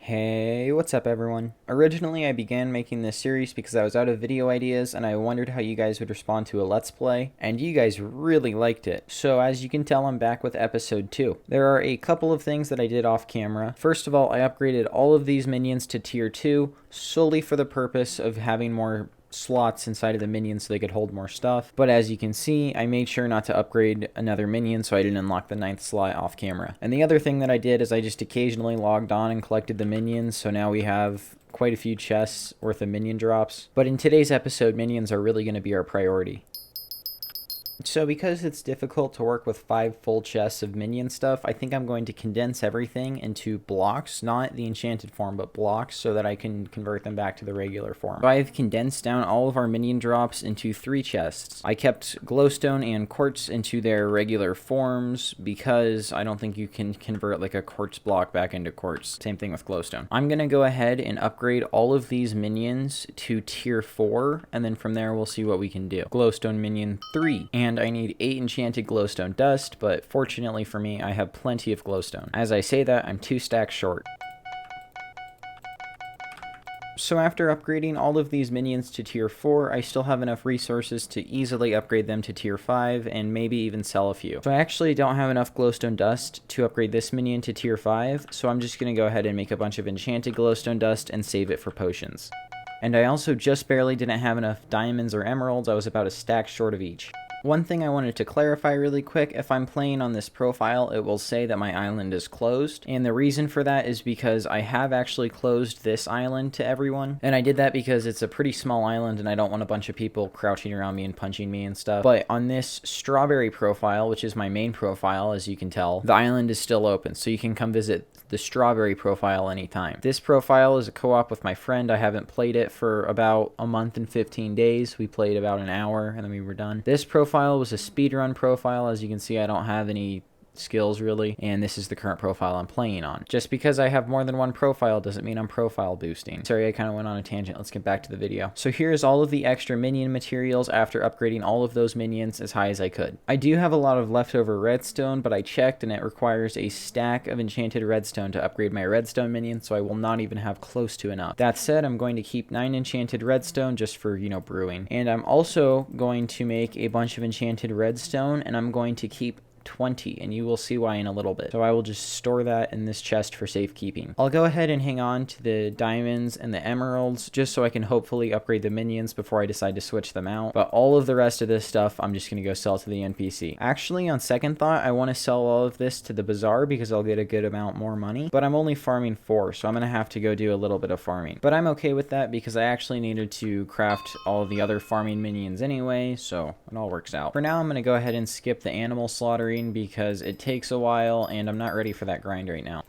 Hey, what's up everyone? Originally I began making this series because I was out of video ideas and I wondered how you guys would respond to a Let's Play, and you guys really liked it. So as you can tell, I'm back with episode 2. There are a couple of things that I did off camera. First of all, I upgraded all of these minions to tier 2 solely for the purpose of having more slots inside of the minions so they could hold more stuff. But as you can see, I made sure not to upgrade another minion so I didn't unlock the 9th slot off camera. And the other thing that I did is I just occasionally logged on and collected the minions, so now we have quite a few chests worth of minion drops. But in today's episode, minions are really going to be our priority. So because it's difficult to work with 5 full chests of minion stuff, I think I'm going to condense everything into blocks, not the enchanted form, but blocks, so that I can convert them back to the regular form. So I've condensed down all of our minion drops into 3 chests. I kept glowstone and quartz into their regular forms because I don't think you can convert like a quartz block back into quartz. Same thing with glowstone. I'm going to go ahead and upgrade all of these minions to tier 4, and then from there we'll see what we can do. Glowstone minion 3. And I need 8 enchanted glowstone dust, but fortunately for me, I have plenty of glowstone. As I say that, I'm 2 stacks short. So after upgrading all of these minions to tier 4, I still have enough resources to easily upgrade them to tier 5 and maybe even sell a few. So I actually don't have enough glowstone dust to upgrade this minion to tier 5, so I'm just going to go ahead and make a bunch of enchanted glowstone dust and save it for potions. And I also just barely didn't have enough diamonds or emeralds. I was about a stack short of each. One thing I wanted to clarify really quick, if I'm playing on this profile, it will say that my island is closed, and the reason for that is because I have actually closed this island to everyone, and I did that because it's a pretty small island and I don't want a bunch of people crouching around me and punching me and stuff. But on this strawberry profile, which is my main profile, as you can tell, the island is still open, so you can come visit the strawberry profile anytime. This profile is a co-op with my friend. I haven't played it for about a month and 15 days. We played about an hour and then we were done. This profile was a speedrun profile. As you can see, I don't have any skills really, and this is the current profile I'm playing on. Just because I have more than one profile doesn't mean I'm profile boosting. Sorry, I kind of went on a tangent. Let's get back to the video. So here's all of the extra minion materials after upgrading all of those minions as high as I could. I do have a lot of leftover redstone, but I checked and it requires a stack of enchanted redstone to upgrade my redstone minion, so I will not even have close to enough. That said, I'm going to keep 9 enchanted redstone just for, brewing. And I'm also going to make a bunch of enchanted redstone, and I'm going to keep 20, and you will see why in a little bit. So I will just store that in this chest for safekeeping. I'll go ahead and hang on to the diamonds and the emeralds just so I can hopefully upgrade the minions before I decide to switch them out. But all of the rest of this stuff I'm just going to go sell to the NPC. Actually, on second thought, I want to sell all of this to the bazaar because I'll get a good amount more money, but I'm only farming 4, so I'm going to have to go do a little bit of farming. But I'm okay with that because I actually needed to craft all of the other farming minions anyway, so it all works out. For now, I'm going to go ahead and skip the animal slaughtering because it takes a while and I'm not ready for that grind right now.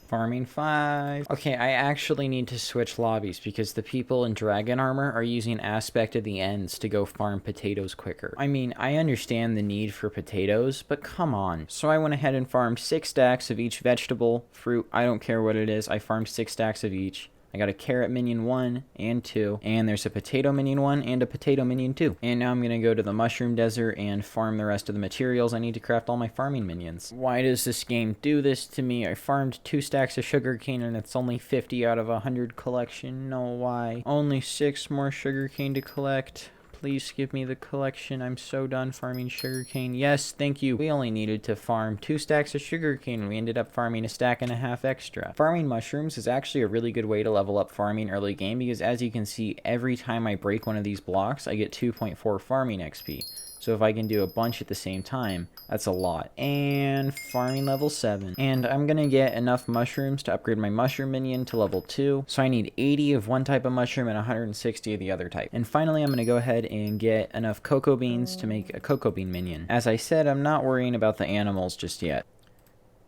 Farming 5. Okay, I actually need to switch lobbies because the people in dragon armor are using aspect of the ends to go farm potatoes quicker. I mean, I understand the need for potatoes, but come on. So I went ahead and farmed 6 stacks of each vegetable, fruit, I don't care what it is. I farmed 6 stacks of each. I got a carrot minion 1 and 2, and there's a potato minion 1 and a potato minion 2. And now I'm going to go to the mushroom desert and farm the rest of the materials I need to craft all my farming minions. Why does this game do this to me? I farmed 2 stacks of sugarcane and it's only 50 out of 100 collection. No, why? Only 6 more sugarcane to collect. Please give me the collection. I'm so done farming sugarcane. Yes, thank you. We only needed to farm 2 stacks of sugarcane and we ended up farming a stack and a half extra. Farming mushrooms is actually a really good way to level up farming early game because as you can see, every time I break one of these blocks, I get 2.4 farming XP. So if I can do a bunch at the same time, that's a lot. And farming level 7. And I'm going to get enough mushrooms to upgrade my mushroom minion to level 2. So I need 80 of one type of mushroom and 160 of the other type. And finally, I'm going to go ahead and get enough cocoa beans to make a cocoa bean minion. As I said, I'm not worrying about the animals just yet.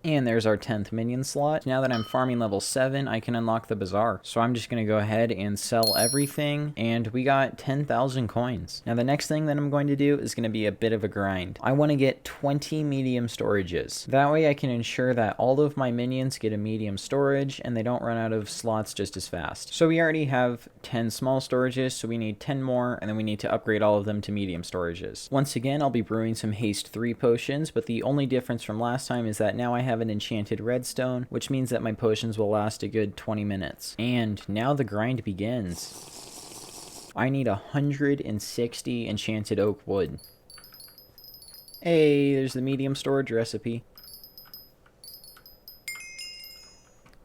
And there's our 10th minion slot. Now that I'm farming level 7, I can unlock the bazaar. So I'm just going to go ahead and sell everything. And we got 10,000 coins. Now the next thing that I'm going to do is going to be a bit of a grind. I want to get 20 medium storages. That way I can ensure that all of my minions get a medium storage and they don't run out of slots just as fast. So we already have 10 small storages, so we need 10 more, and then we need to upgrade all of them to medium storages. Once again, I'll be brewing some haste 3 potions, but the only difference from last time is that now I have an enchanted redstone, which means that my potions will last a good 20 minutes. And now the grind begins. I need 160 enchanted oak wood. Hey, there's the medium storage recipe.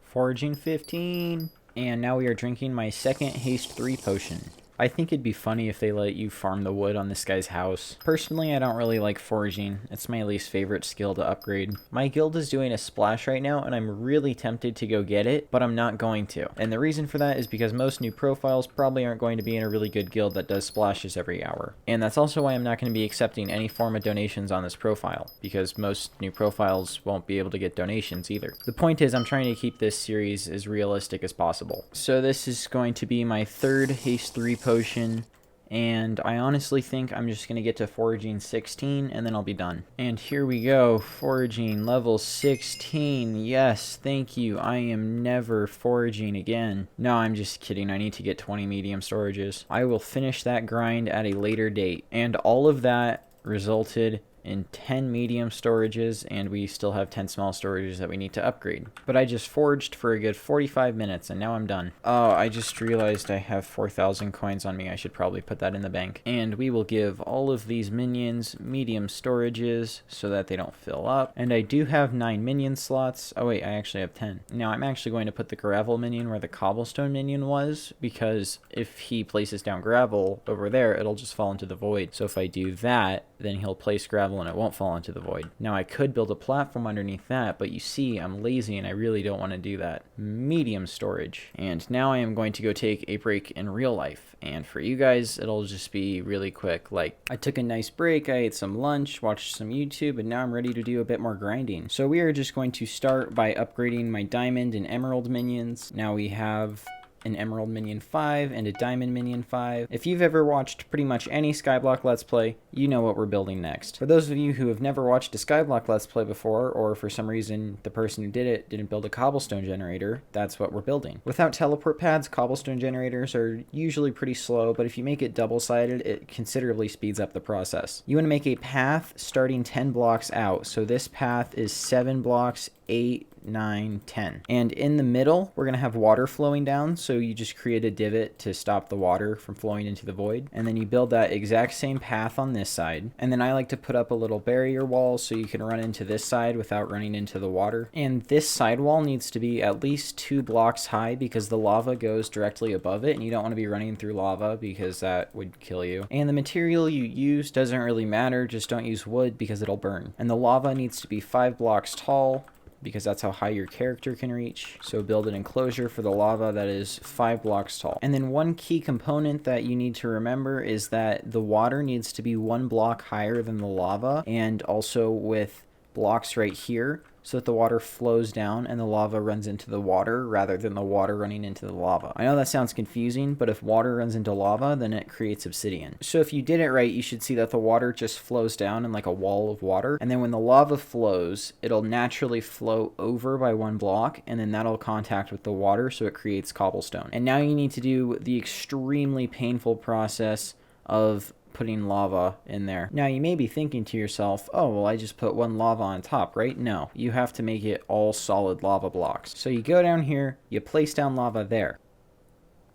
Foraging 15. And now we are drinking my second haste 3 potion. I think it'd be funny if they let you farm the wood on this guy's house. Personally, I don't really like foraging. It's my least favorite skill to upgrade. My guild is doing a splash right now, and I'm really tempted to go get it, but I'm not going to. And the reason for that is because most new profiles probably aren't going to be in a really good guild that does splashes every hour. And that's also why I'm not going to be accepting any form of donations on this profile, because most new profiles won't be able to get donations either. The point is, I'm trying to keep this series as realistic as possible. So this is going to be my third haste 3 potion, and I honestly think I'm just going to get to foraging 16 and then I'll be done. And here we go, foraging level 16. Yes, thank you. I am never foraging again. No, I'm just kidding. I need to get 20 medium storages. I will finish that grind at a later date. And all of that resulted in 10 medium storages, and we still have 10 small storages that we need to upgrade. But I just foraged for a good 45 minutes, and now I'm done. Oh, I just realized I have 4,000 coins on me. I should probably put that in the bank. And we will give all of these minions medium storages so that they don't fill up. And I do have 9 minion slots. Oh wait, I actually have 10. Now I'm actually going to put the gravel minion where the cobblestone minion was, because if he places down gravel over there, it'll just fall into the void. So if I do that, then he'll place gravel and it won't fall into the void. Now I could build a platform underneath that, but you see I'm lazy and I really don't want to do that. Medium storage. And now I am going to go take a break in real life. And for you guys, it'll just be really quick. Like, I took a nice break, I ate some lunch, watched some YouTube, and now I'm ready to do a bit more grinding. So we are just going to start by upgrading my diamond and emerald minions. Now we have an Emerald Minion 5, and a Diamond Minion 5. If you've ever watched pretty much any Skyblock Let's Play, you know what we're building next. For those of you who have never watched a Skyblock Let's Play before, or for some reason the person who did it didn't build a cobblestone generator, that's what we're building. Without teleport pads, cobblestone generators are usually pretty slow, but if you make it double-sided, it considerably speeds up the process. You want to make a path starting 10 blocks out, so this path is 7 blocks, 8, 9, 10. And in the middle, we're going to have water flowing down, so you just create a divot to stop the water from flowing into the void. And then you build that exact same path on this side. And then I like to put up a little barrier wall so you can run into this side without running into the water. And this side wall needs to be at least 2 blocks high because the lava goes directly above it, and you don't want to be running through lava because that would kill you. And the material you use doesn't really matter, just don't use wood because it'll burn. And the lava needs to be 5 blocks tall, because that's how high your character can reach. So build an enclosure for the lava that is 5 blocks tall. And then one key component that you need to remember is that the water needs to be 1 block higher than the lava, and also with blocks right here, so that the water flows down and the lava runs into the water rather than the water running into the lava. I know that sounds confusing, but if water runs into lava, then it creates obsidian. So if you did it right, you should see that the water just flows down in like a wall of water. And then when the lava flows, it'll naturally flow over by 1 block, and then that'll contact with the water, so it creates cobblestone. And now you need to do the extremely painful process of putting lava in there. Now you may be thinking to yourself, oh, well, I just put 1 lava on top, right? No, you have to make it all solid lava blocks. So you go down here, you place down lava there.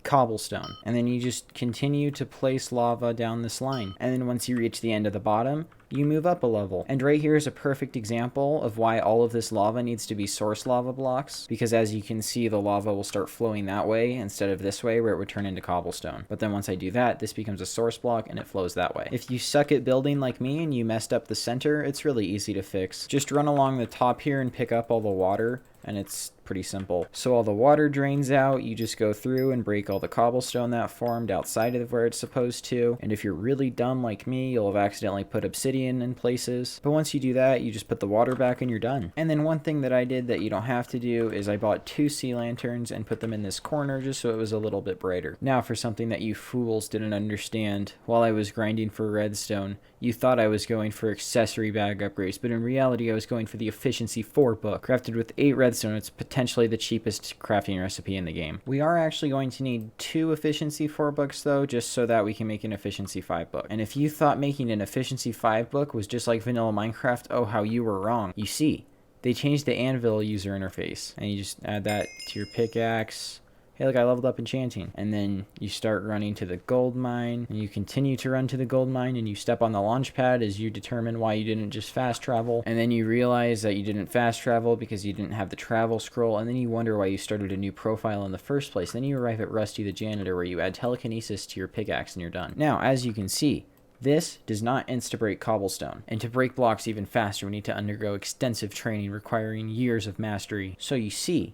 Cobblestone. And then you just continue to place lava down this line. And then once you reach the end of the bottom, you move up a level. And right here is a perfect example of why all of this lava needs to be source lava blocks, because as you can see, the lava will start flowing that way instead of this way where it would turn into cobblestone. But then once I do that, this becomes a source block and it flows that way. If you suck at building like me and you messed up the center, it's really easy to fix. Just run along the top here and pick up all the water, and it's pretty simple. So all the water drains out, you just go through and break all the cobblestone that formed outside of where it's supposed to. And if you're really dumb like me, you'll have accidentally put obsidian in places. But once you do that, you just put the water back and you're done. And then one thing that I did that you don't have to do is I bought 2 sea lanterns and put them in this corner just so it was a little bit brighter. Now for something that you fools didn't understand, while I was grinding for redstone, you thought I was going for accessory bag upgrades, but in reality I was going for the efficiency 4 book. Crafted with 8 redstone, it's potentially the cheapest crafting recipe in the game. We are actually going to need 2 efficiency 4 books though, just so that we can make an efficiency 5 book. And if you thought making an efficiency 5 book was just like vanilla Minecraft, oh how you were wrong. You see, they changed the anvil user interface, and you just add that to your pickaxe. Hey, look, I leveled up enchanting. And then you start running to the gold mine, and you continue to run to the gold mine, and you step on the launch pad as you determine why you didn't just fast travel. And then you realize that you didn't fast travel because you didn't have the travel scroll, and then you wonder why you started a new profile in the first place. Then you arrive at Rusty the Janitor, where you add telekinesis to your pickaxe, and you're done. Now, as you can see, this does not insta-break cobblestone. And to break blocks even faster, we need to undergo extensive training requiring years of mastery. So you see,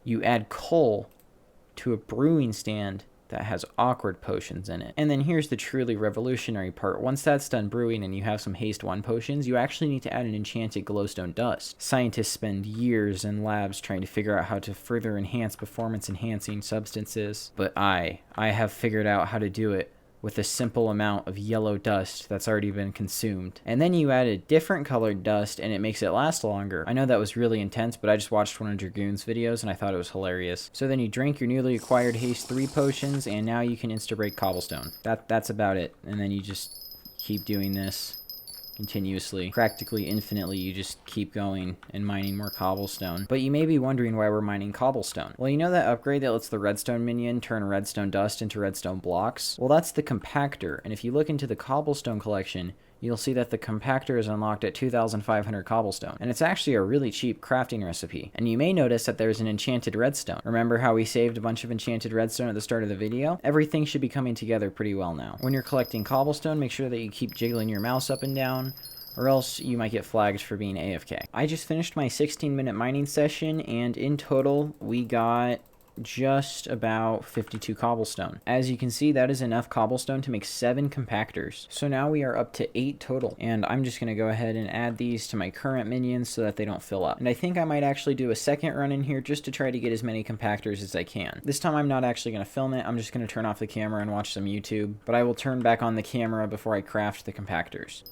you add coal to a brewing stand that has awkward potions in it. And then here's the truly revolutionary part. Once that's done brewing and you have some haste 1 potions, you actually need to add an enchanted glowstone dust. Scientists spend years in labs trying to figure out how to further enhance performance enhancing substances, but I have figured out how to do it with a simple amount of yellow dust that's already been consumed. And then you add a different colored dust and it makes it last longer. I know that was really intense, but I just watched one of Dragoon's videos and I thought it was hilarious. So then you drink your newly acquired haste 3 potions and now you can insta-break cobblestone. That's about it. And then you just keep doing this continuously, practically infinitely. You just keep going and mining more cobblestone. But you may be wondering why we're mining cobblestone. Well, you know that upgrade that lets the redstone minion turn redstone dust into redstone blocks? Well, that's the compactor, and if you look into the cobblestone collection, you'll see that the compactor is unlocked at 2,500 cobblestone, and it's actually a really cheap crafting recipe. And you may notice that there's an enchanted redstone. Remember how we saved a bunch of enchanted redstone at the start of the video? Everything should be coming together pretty well now. When you're collecting cobblestone, make sure that you keep jiggling your mouse up and down, or else you might get flagged for being AFK. I just finished my 16-minute mining session, and in total, we got just about 52 cobblestone. As you can see, that is enough cobblestone to make 7 compactors. So now we are up to 8 total, and I'm just going to go ahead and add these to my current minions so that they don't fill up. And I think I might actually do a second run in here just to try to get as many compactors as I can. This time I'm not actually going to film it. I'm just going to turn off the camera and watch some YouTube, but I will turn back on the camera before I craft the compactors.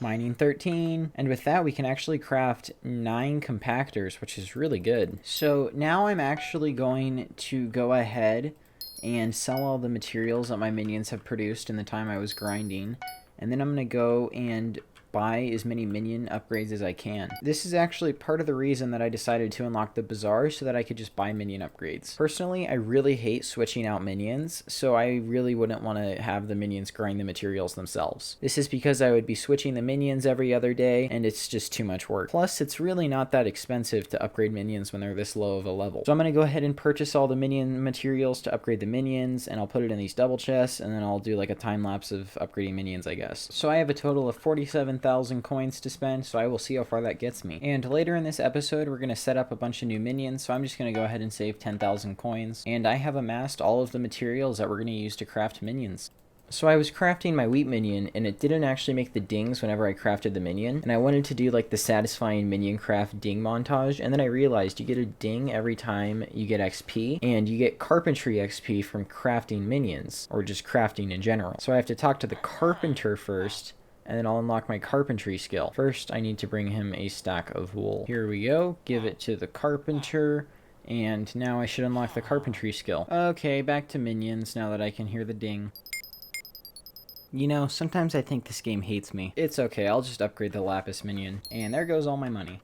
Mining 13, and with that we can actually craft 9 compactors, which is really good. So now I'm actually going to go ahead and sell all the materials that my minions have produced in the time I was grinding, and then I'm going to go and buy as many minion upgrades as I can. This is actually part of the reason that I decided to unlock the bazaar so that I could just buy minion upgrades. Personally, I really hate switching out minions, so I really wouldn't want to have the minions grind the materials themselves. This is because I would be switching the minions every other day, and it's just too much work. Plus, it's really not that expensive to upgrade minions when they're this low of a level. So I'm going to go ahead and purchase all the minion materials to upgrade the minions, and I'll put it in these double chests, and then I'll do like a time lapse of upgrading minions, I guess. So I have a total of 47,000 coins to spend, so I will see how far that gets me. And later in this episode, we're going to set up a bunch of new minions, so I'm just going to go ahead and save 10,000 coins. And I have amassed all of the materials that we're going to use to craft minions. So I was crafting my wheat minion, and it didn't actually make the dings whenever I crafted the minion, and I wanted to do like the satisfying minion craft ding montage, and then I realized you get a ding every time you get XP, and you get carpentry XP from crafting minions, or just crafting in general. So I have to talk to the carpenter first, and then I'll unlock my carpentry skill. First, I need to bring him a stack of wool. Here we go, give it to the carpenter, and now I should unlock the carpentry skill. Okay, back to minions now that I can hear the ding. You know, sometimes I think this game hates me. It's okay, I'll just upgrade the lapis minion. And there goes all my money.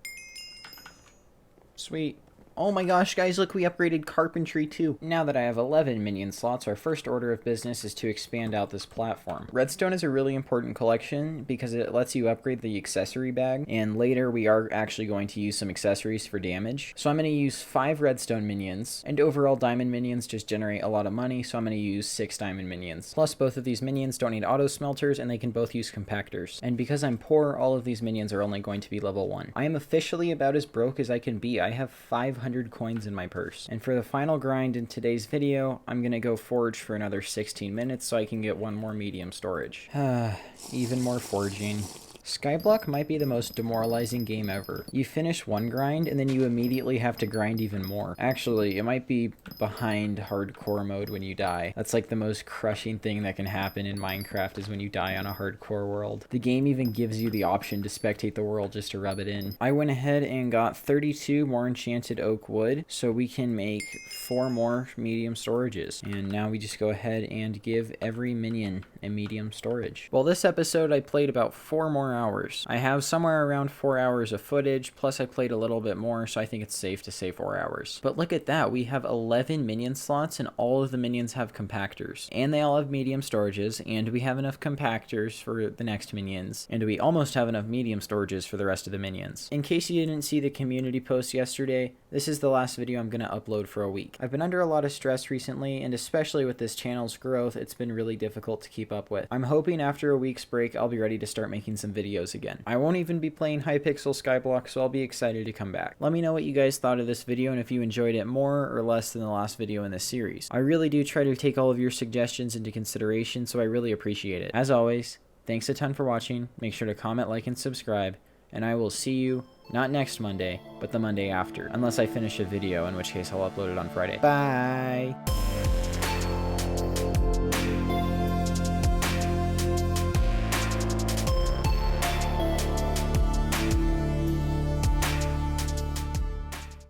Sweet. Oh my gosh, guys, look, we upgraded carpentry too. Now that I have 11 minion slots, our first order of business is to expand out this platform. Redstone is a really important collection because it lets you upgrade the accessory bag, and later we are actually going to use some accessories for damage. So I'm going to use 5 redstone minions, and overall diamond minions just generate a lot of money, so I'm going to use 6 diamond minions. Plus, both of these minions don't need auto smelters, and they can both use compactors. And because I'm poor, all of these minions are only going to be level 1. I am officially about as broke as I can be. I have 500 coins in my purse. And for the final grind in today's video, I'm gonna go forge for another 16 minutes so I can get 1 more medium storage. Even more forging. Skyblock might be the most demoralizing game ever. You finish one grind, and then you immediately have to grind even more. Actually, it might be behind hardcore mode when you die. That's like the most crushing thing that can happen in Minecraft is when you die on a hardcore world. The game even gives you the option to spectate the world just to rub it in. I went ahead and got 32 more enchanted oak wood, so we can make 4 more medium storages. And now we just go ahead and give every minion a medium storage. Well, this episode I played about 4 more hours. I have somewhere around 4 hours of footage, plus I played a little bit more, so I think it's safe to say 4 hours. But look at that, we have 11 minion slots and all of the minions have compactors. And they all have medium storages, and we have enough compactors for the next minions, and we almost have enough medium storages for the rest of the minions. In case you didn't see the community post yesterday, this is the last video I'm going to upload for a week. I've been under a lot of stress recently, and especially with this channel's growth, it's been really difficult to keep up with. I'm hoping after a week's break, I'll be ready to start making some videos again. I won't even be playing Hypixel Skyblock, so I'll be excited to come back. Let me know what you guys thought of this video and if you enjoyed it more or less than the last video in this series. I really do try to take all of your suggestions into consideration, so I really appreciate it. As always, thanks a ton for watching. Make sure to comment, like, and subscribe, and I will see you not next Monday, but the Monday after, unless I finish a video, in which case I'll upload it on Friday. Bye!